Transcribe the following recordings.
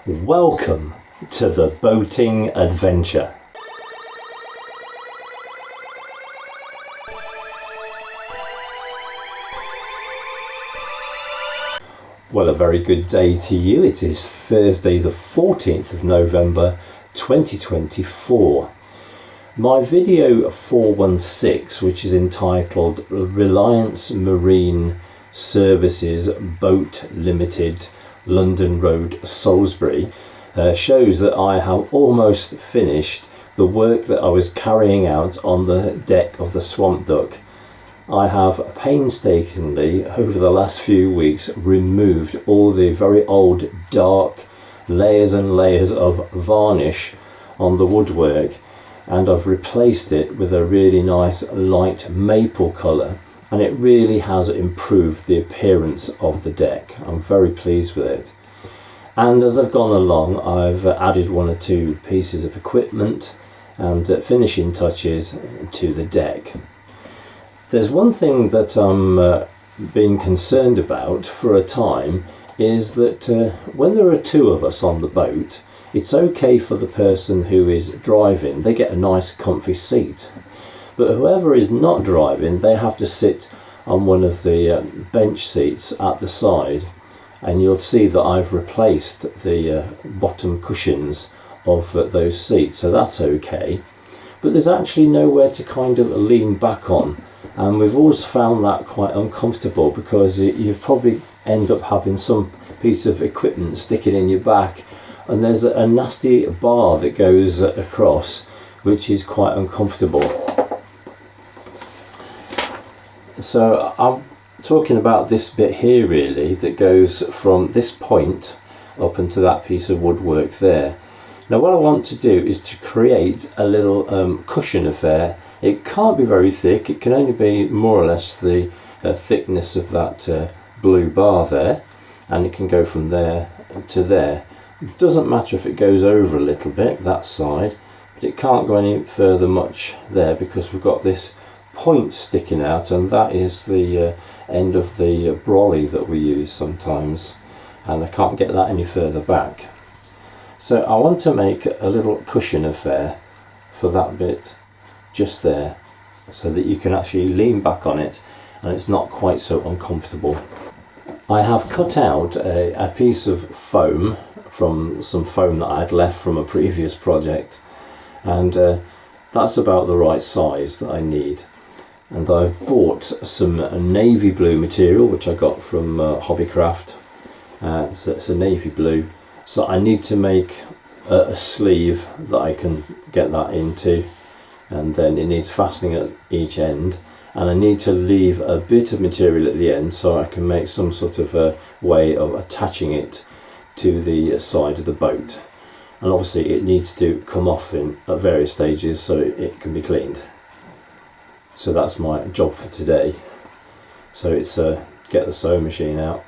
Welcome to the boating adventure. Well, a very good day to you. It is Thursday the 14th of November 2024. My video 416, which is entitled Reliance Marine Services Boat Limited, London Road, Salisbury, shows that I have almost finished the work that I was carrying out on the deck of the Swamp Duck. I have painstakingly, over the last few weeks, removed all the very old dark layers and layers of varnish on the woodwork, and I've replaced it with a really nice light maple colour, and it really has improved the appearance of the deck. I'm very pleased with it. And as I've gone along, I've added one or two pieces of equipment and finishing touches to the deck. There's one thing that I'm being concerned about for a time, is that when there are two of us on the boat, it's okay for the person who is driving, they get a nice comfy seat. But whoever is not driving, they have to sit on one of the bench seats at the side, and you'll see that I've replaced the bottom cushions of those seats, so that's okay. But there's actually nowhere to kind of lean back on, and we've always found that quite uncomfortable, because you probably end up having some piece of equipment sticking in your back, and there's a nasty bar that goes across, which is quite uncomfortable. So I'm talking about this bit here really, that goes from this point up into that piece of woodwork there. Now what I want to do is to create a little cushion affair. It can't be very thick, it can only be more or less the thickness of that blue bar there, and it can go from there to there. It doesn't matter if it goes over a little bit, that side, but it can't go any further much there, because we've got this point sticking out, and that is the end of the brolly that we use sometimes, and I can't get that any further back. So I want to make a little cushion affair for that bit just there, so that you can actually lean back on it and it's not quite so uncomfortable. I have cut out a piece of foam from some foam that I had left from a previous project, and that's about the right size that I need. And I've bought some navy blue material, which I got from Hobbycraft. So it's a navy blue, so I need to make a sleeve that I can get that into, and then it needs fastening at each end, and I need to leave a bit of material at the end so I can make some sort of a way of attaching it to the side of the boat. And obviously it needs to come off at various stages so it can be cleaned. So that's my job for today. So it's get the sewing machine out.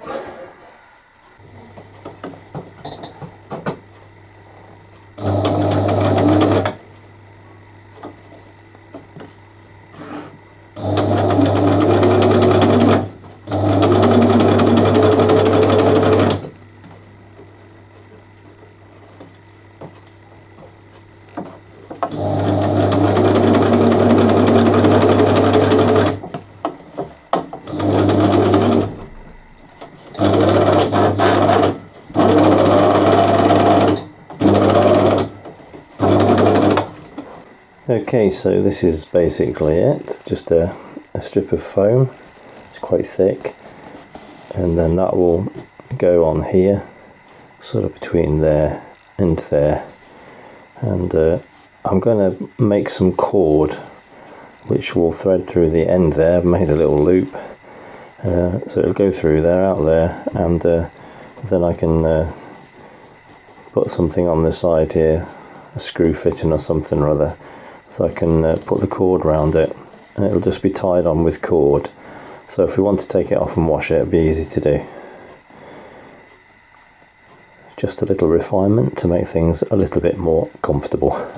Okay, so this is basically it, just a strip of foam. It's quite thick, and then that will go on here, sort of between there and there, and I'm going to make some cord which will thread through the end there. I've made a little loop, so it'll go through there, out there, and then I can put something on the side here, a screw fitting or something or other, so I can put the cord round it, and it'll just be tied on with cord. So if we want to take it off and wash it, it'll be easy to do. Just a little refinement to make things a little bit more comfortable.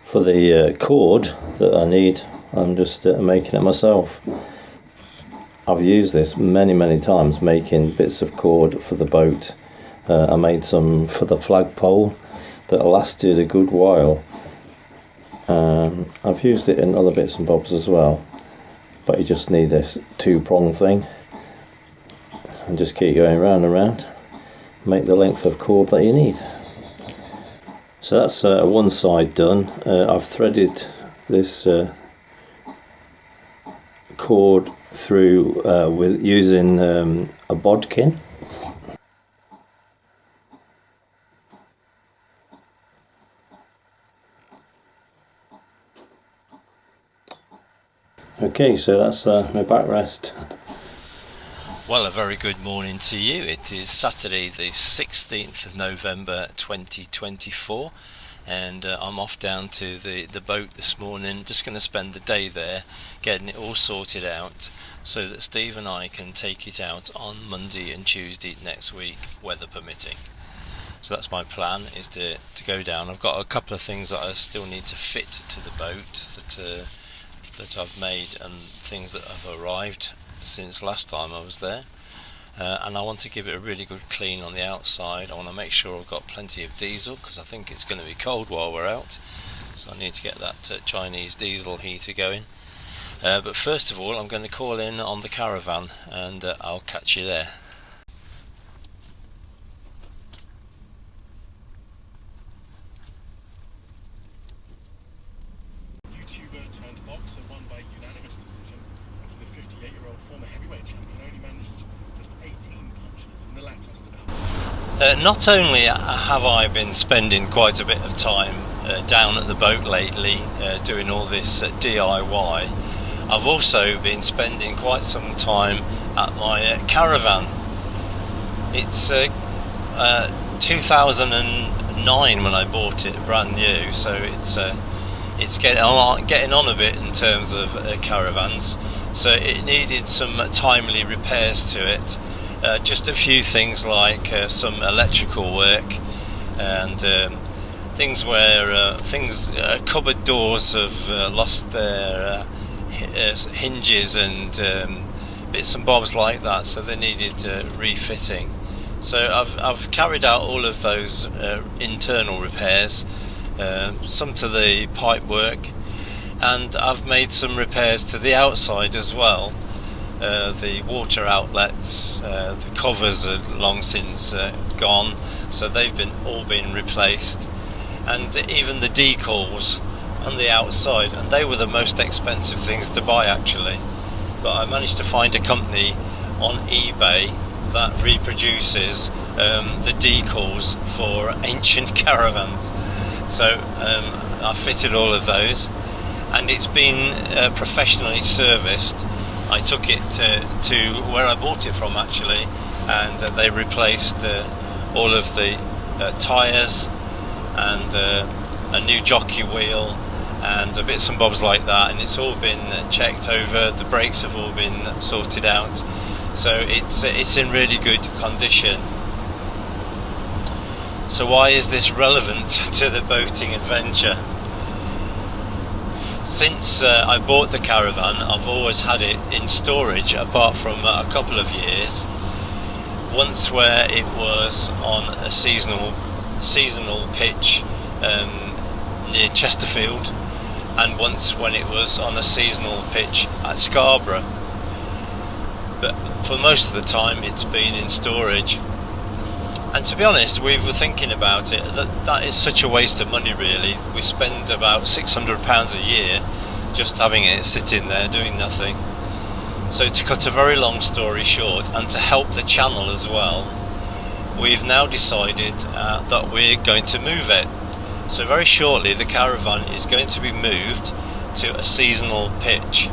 For the cord that I need, I'm just making it myself. I've used this many times, making bits of cord for the boat, I made some for the flagpole that lasted a good while. I've used it in other bits and bobs as well, but you just need this 2-prong thing and just keep going round and round, make the length of cord that you need. So that's one side done. I've threaded this cord through with using a bodkin. Okay, so that's my backrest. Well, a very good morning to you. It is Saturday the 16th of November 2024, and I'm off down to the boat this morning. Just going to spend the day there getting it all sorted out so that Steve and I can take it out on Monday and Tuesday next week, weather permitting. So that's my plan, is to go down. I've got a couple of things that I still need to fit to the boat that I've made, and things that have arrived since last time I was there, and I want to give it a really good clean on the outside. I want to make sure I've got plenty of diesel, because I think it's going to be cold while we're out, so I need to get that Chinese diesel heater going. But first of all, I'm going to call in on the Caravan, and I'll catch you there. YouTuber turned boxer won by unanimous decision after the 58-year-old former heavyweight champion only managed just 18 punches in the lackluster bout. Not only have I been spending quite a bit of time down at the boat lately doing all this DIY, I've also been spending quite some time at my Caravan. It's 2009 when I bought it, brand new, so it's getting on a bit in terms of caravans, so it needed some timely repairs to it. Just a few things like some electrical work, and things where cupboard doors have lost their hinges, and bits and bobs like that, so they needed refitting. So I've carried out all of those internal repairs, some to the pipe work, and I've made some repairs to the outside as well. The water outlets, the covers are long since gone, so they've all been replaced, and even the decals on the outside, and they were the most expensive things to buy actually, but I managed to find a company on eBay that reproduces the decals for ancient caravans. So I fitted all of those, and it's been professionally serviced. I took it to where I bought it from actually, and they replaced all of the tyres and a new jockey wheel and bits and bobs like that, and it's all been checked over. The brakes have all been sorted out, so it's in really good condition. So why is this relevant to the boating adventure? Since I bought the Caravan, I've always had it in storage, apart from a couple of years. Once where it was on a seasonal pitch near Chesterfield, and once when it was on a seasonal pitch at Scarborough. But for most of the time it's been in storage. And to be honest, we were thinking about it, that is such a waste of money really. We spend about £600 a year just having it sitting there doing nothing. So to cut a very long story short, and to help the channel as well, we've now decided that we're going to move it. So very shortly the Caravan is going to be moved to a seasonal pitch,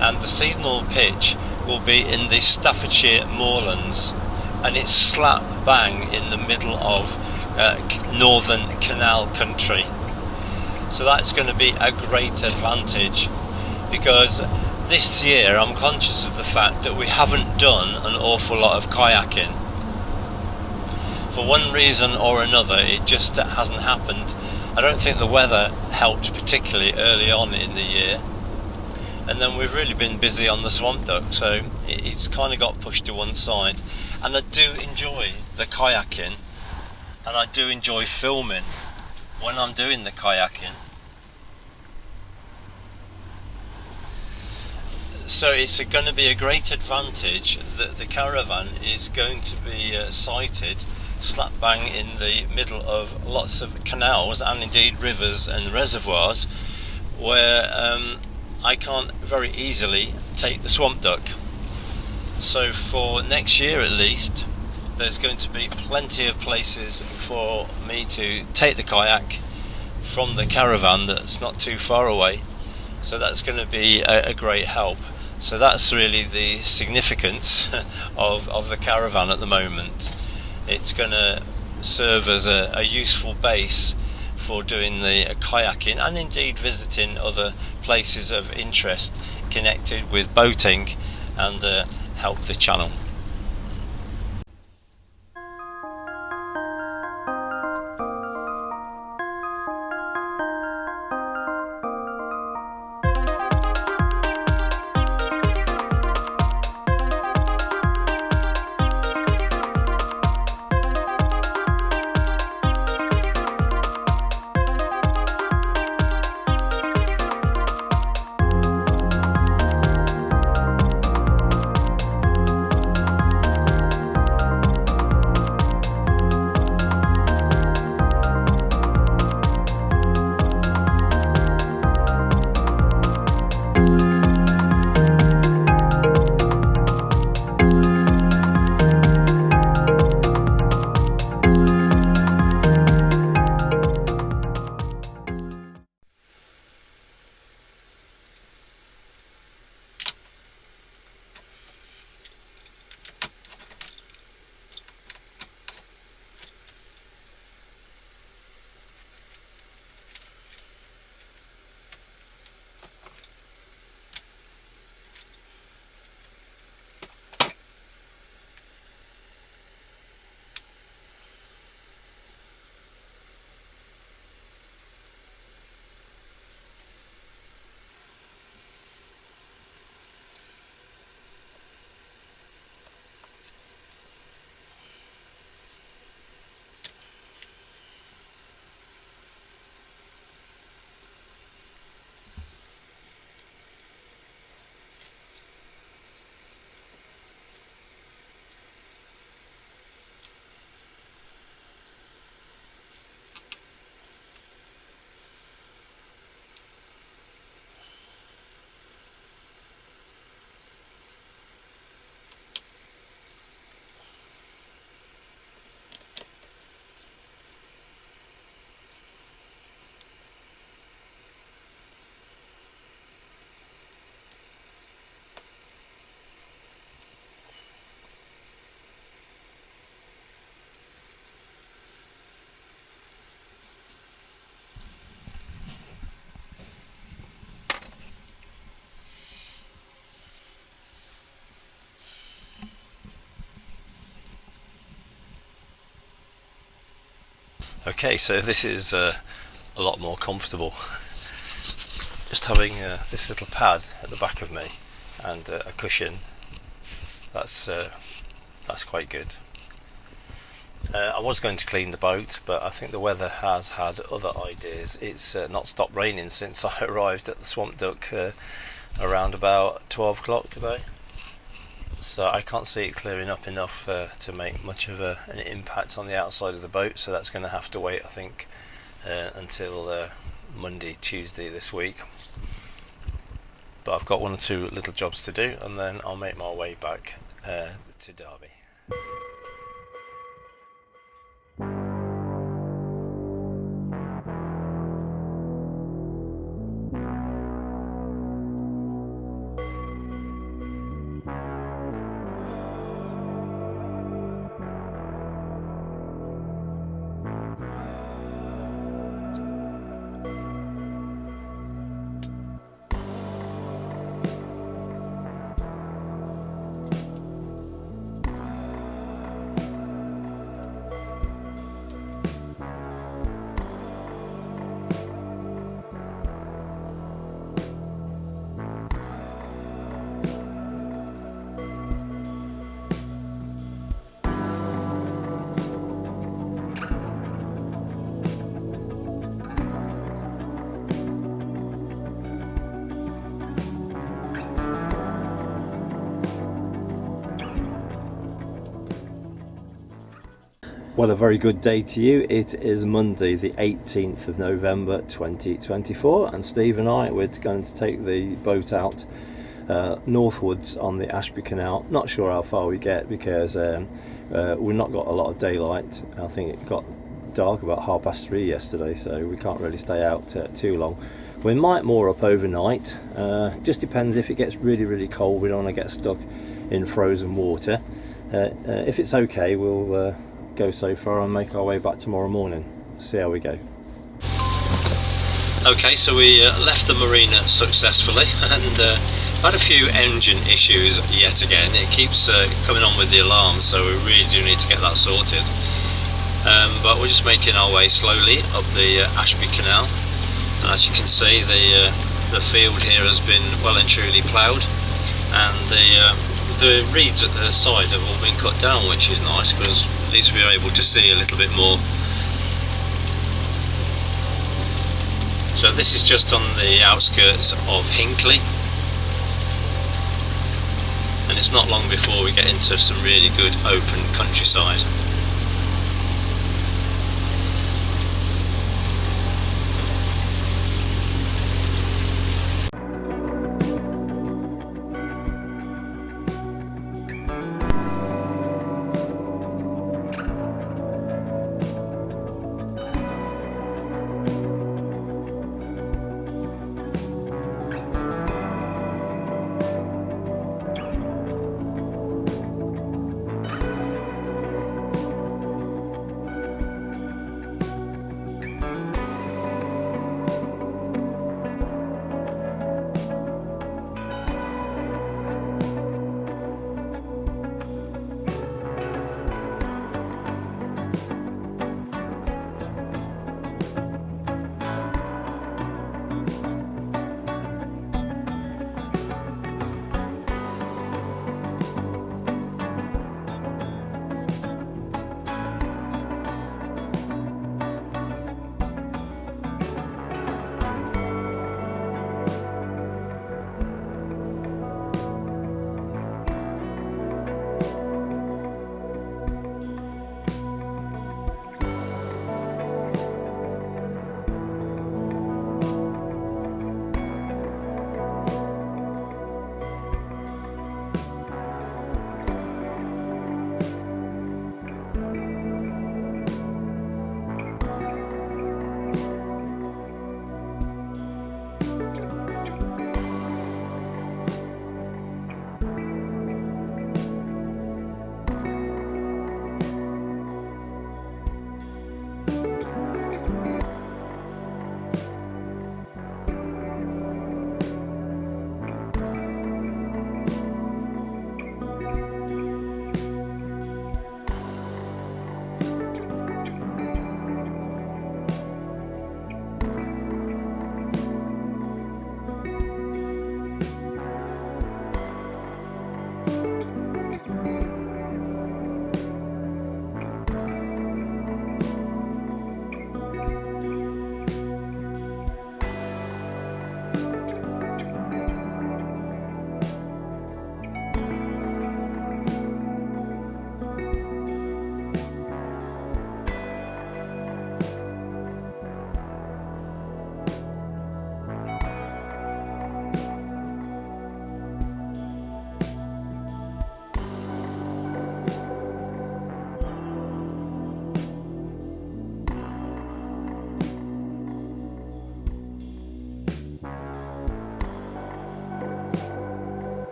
and the seasonal pitch will be in the Staffordshire moorlands, and it's slap bang in the middle of northern Canal country. So that's going to be a great advantage, because this year I'm conscious of the fact that we haven't done an awful lot of kayaking. For one reason or another, it just hasn't happened. I don't think the weather helped particularly early on in the year, and then we've really been busy on the swamp duck, so it's kind of got pushed to one side. and I do enjoy the kayaking, and I do enjoy filming when I'm doing the kayaking. So it's going to be a great advantage that the Caravan is going to be sited slap bang in the middle of lots of canals and indeed rivers and reservoirs where I can't very easily take the swamp duck. So for next year at least, there's going to be plenty of places for me to take the kayak from the Caravan that's not too far away. So that's going to be a great help. So that's really the significance of the Caravan at the moment. It's going to serve as a useful base for doing the kayaking and indeed visiting other places of interest connected with boating and help the channel. Okay, so this is a lot more comfortable. Just having this little pad at the back of me and a cushion. That's quite good. I was going to clean the boat, but I think the weather has had other ideas. It's not stopped raining since I arrived at the Swamp Duck around about 12 o'clock today. So I can't see it clearing up enough to make much of an impact on the outside of the boat, so that's going to have to wait, I think, until Monday, Tuesday this week. But I've got one or two little jobs to do, and then I'll make my way back to Derby. Well, a very good day to you. It is Monday the 18th of November 2024, and Steve and I, we're going to take the boat out northwards on the Ashby Canal. Not sure how far we get because we've not got a lot of daylight. I think it got dark about 3:30 yesterday, so we can't really stay out too long. We might moor up overnight, just depends. If it gets really cold, we don't want to get stuck in frozen water. If it's okay, we'll go so far and make our way back tomorrow morning. See how we go. Okay, so we left the marina successfully and had a few engine issues yet again. It keeps coming on with the alarm, so we really do need to get that sorted. But we're just making our way slowly up the Ashby Canal, and as you can see, the field here has been well and truly ploughed, and the reeds at the side have all been cut down, which is nice because at least we're able to see a little bit more. So this is just on the outskirts of Hinckley, and it's not long before we get into some really good open countryside.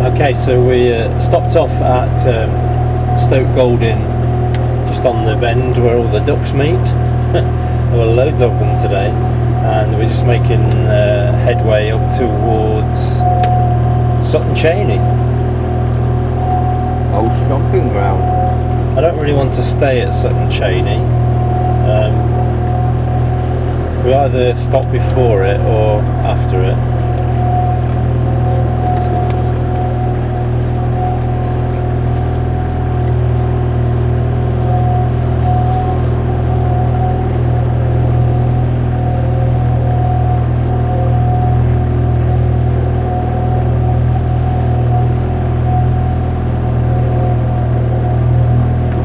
Okay, so we stopped off at Stoke Golding, just on the bend where all the ducks meet. There were loads of them today, and we're just making headway up towards Sutton Cheney. Old stomping ground. I don't really want to stay at Sutton Cheney. We either stop before it or after it.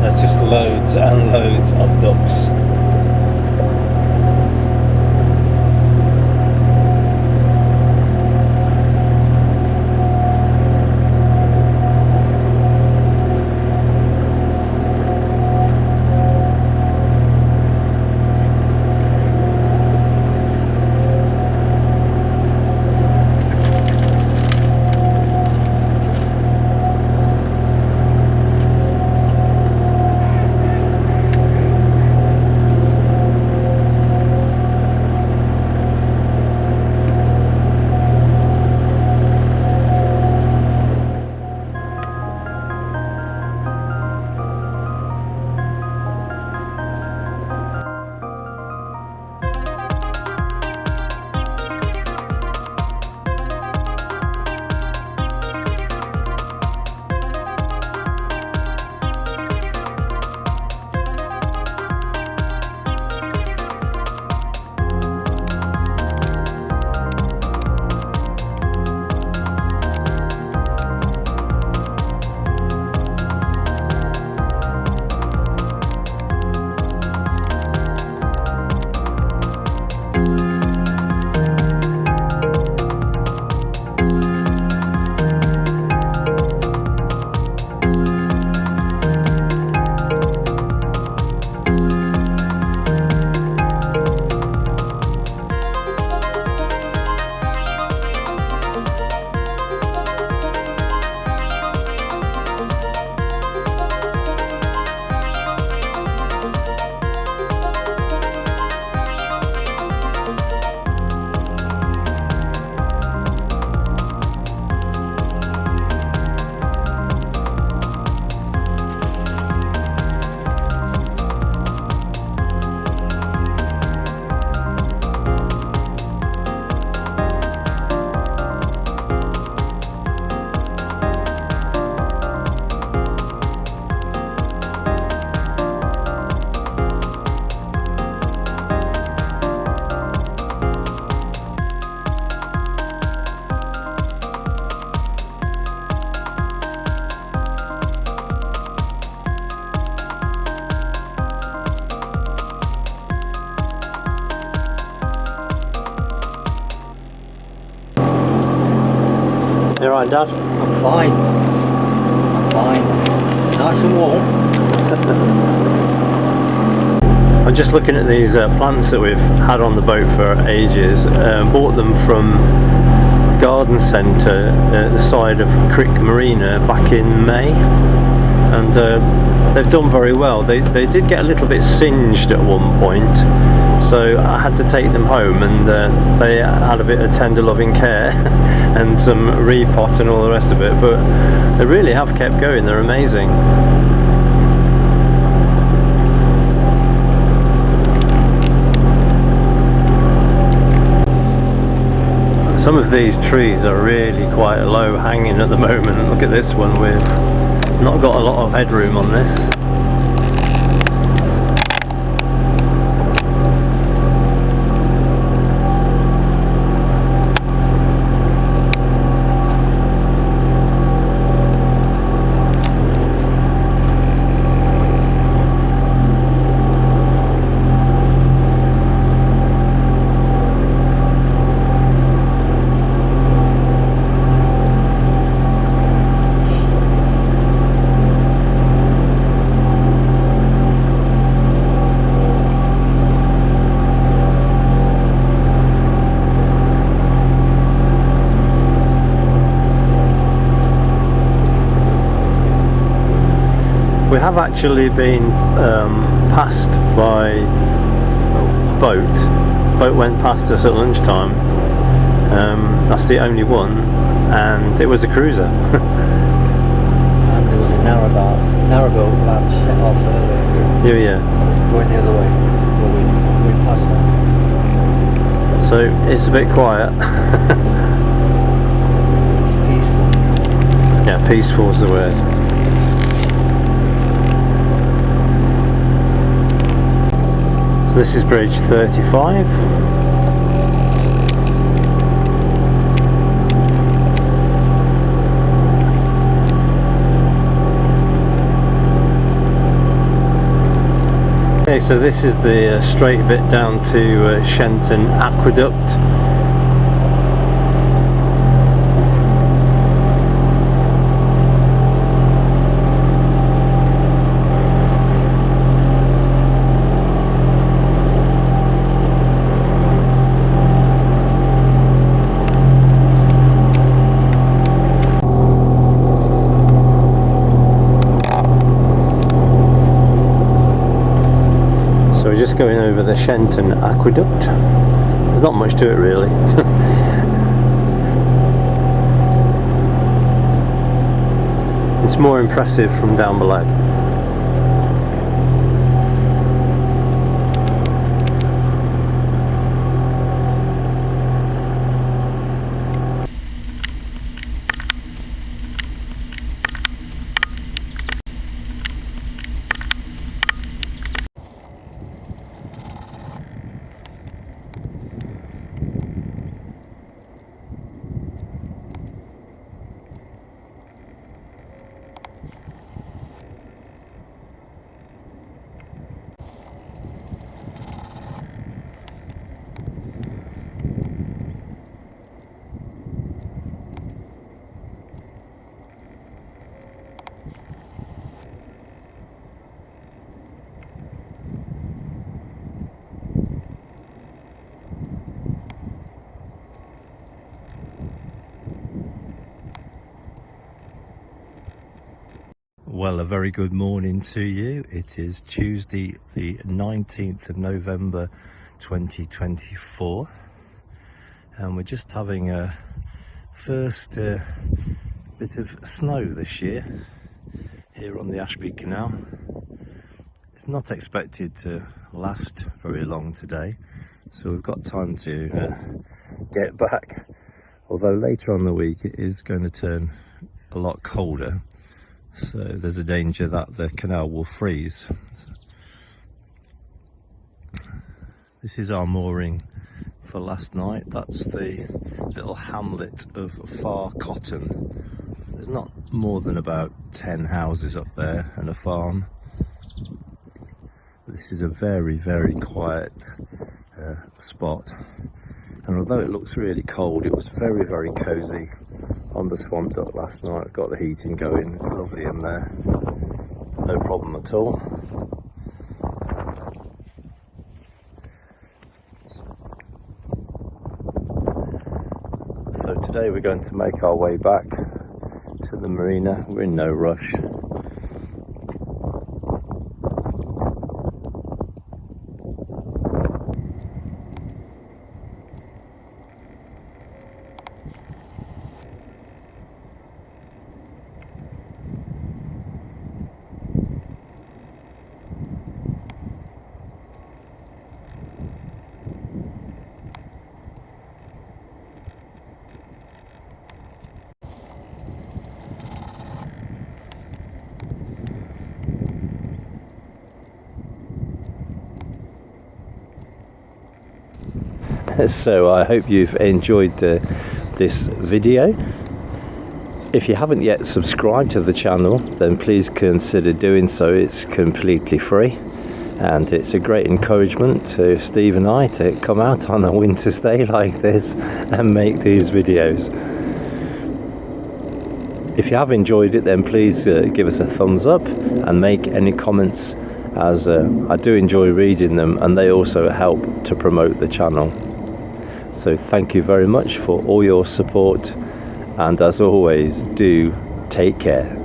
There's just loads and loads of ducks. You alright, Dad? I'm fine. I'm fine. Nice and warm. I'm just looking at these plants that we've had on the boat for ages. Bought them from garden centre at the side of Crick Marina back in May, and they've done very well. They did get a little bit singed at one point, so I had to take them home, and they had a bit of tender loving care and some repot and all the rest of it, but they really have kept going. They're amazing. Some of these trees are really quite low hanging at the moment. Look at this one, we've not got a lot of headroom on this. We have actually been passed by a boat. Boat went past us at lunchtime. That's the only one, and it was a cruiser. And there was a narrowboat about to set off earlier. Yeah. Going the other way. Well, we passed that. So it's a bit quiet. It's peaceful. Yeah, peaceful is the word. So this is bridge 35. Okay, so this is the straight bit down to Shenton Aqueduct. So we're just going over the Shenton Aqueduct. There's not much to it really. It's more impressive from down below. Well, a very good morning to you. It is Tuesday the 19th of November 2024 and we're just having a first bit of snow this year here on the Ashby Canal. It's not expected to last very long today, so we've got time to get back, although later on the week it is going to turn a lot colder. So there's a danger that the canal will freeze. This is our mooring for last night. That's the little hamlet of Far Cotton. There's not more than about 10 houses up there and a farm. This is a very, very quiet spot. And although it looks really cold, it was very, very cosy on the swamp duck last night. Got the heating going, it's lovely in there, no problem at all. So today we're going to make our way back to the marina. We're in no rush. So I hope you've enjoyed this video. If you haven't yet subscribed to the channel, then please consider doing so. It's completely free and it's a great encouragement to Steve and I to come out on a winter stay like this and make these videos. If you have enjoyed it, then please give us a thumbs up and make any comments, as I do enjoy reading them and they also help to promote the channel. So thank you very much for all your support, and as always, do take care.